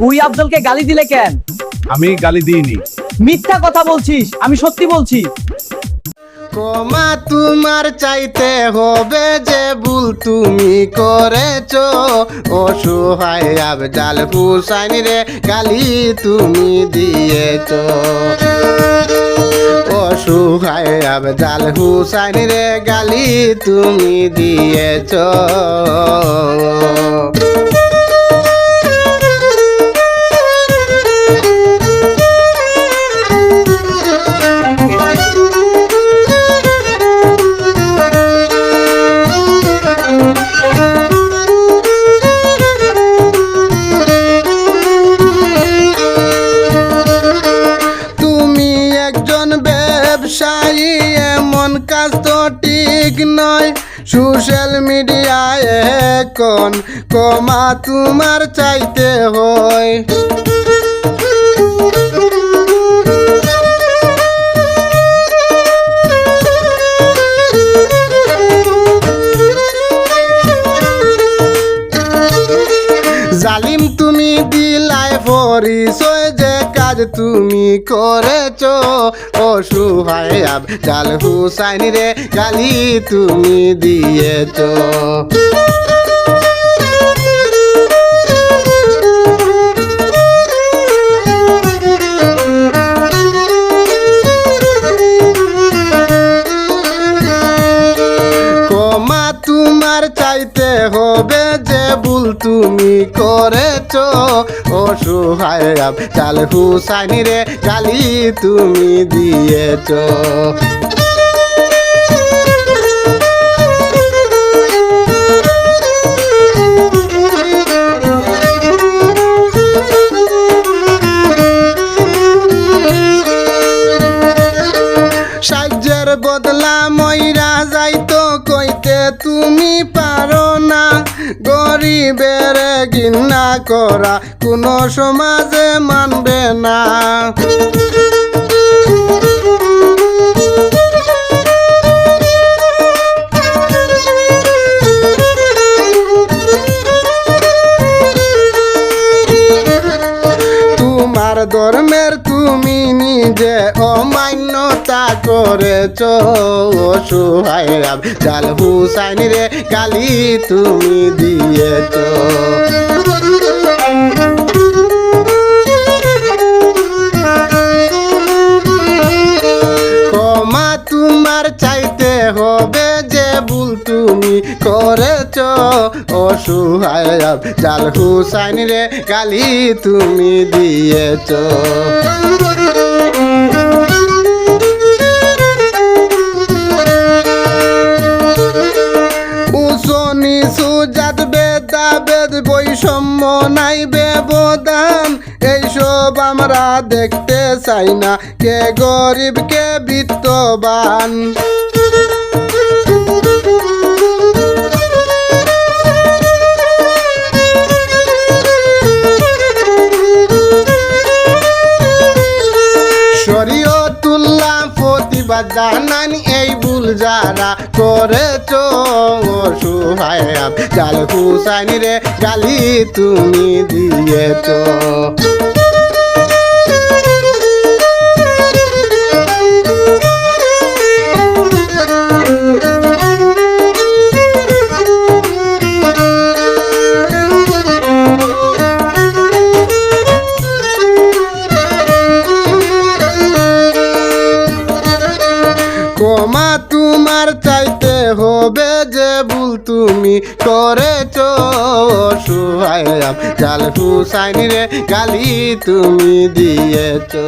তুই আফজলকে গালি দিলে কেন? আমি গালি দিইনি। মিথ্যা কথা বলছিস, আমি সত্যি বলছি। ক্ষমা তোমার চাইতে হবে যে ভুল তুমি করেছো। অসহায় আফজাল হুসাইন রে গালি তুমি দিয়েছো। অসহায় আফজাল হুসাইন রে গালি তুমি দিয়েছো। ব্যবসায়ী এমন কাজ তো ঠিক নয়। সোশ্যাল মিডিয়ায় এখন ক্ষমা তোমার চাইতে হয়। জালিম তুমি দিলাই পরিচয় যে কাজ তুমি করেছো। অসহায় আফজাল হুসাইন রে গালি তুমি দিয়েছো। ক্ষমা তোমার চাইতে হবে যে ভুল তুমি করেছো। অসহায় আফজাল হুসাইন রে গালি তুমি দিয়েছো। সাহায্যের বদলা ময়রা যাইতো কইতে তুমি পারো না। গরিবের ঘৃণা করা কোনো সমাজে মানবে না। তোমার ধর্মের তুমি নিজে অমান্যতা করেছো। অসহায় আফজাল হুসাইন রে গালি তুমি দিয়েছো। ক্ষমা তোমার চাইতে হবে যে ভুল তুমি করেছো। অসহায় আফজাল হুসাইন রে গালি তুমি দিয়েছো। উঁচু নিচু জাত ভেদাভেদ বৈষম্য নাই ব্যবধান। এইসব আমরা দেখতে চাই না, কে গরিব কে বিত্তবান। শরীয়তুল্লাহ প্রতিবাদ জানান এই ভুল যারা করেছো। অসহায় আফজাল হুসাইন রে গালি তুমি দিয়েছো। ক্ষমা তোমার চাইতে হবে যে ভুল তুমি করেছো। অসহায় আফজাল হুসাইন রে গালি তুমি দিয়েছো।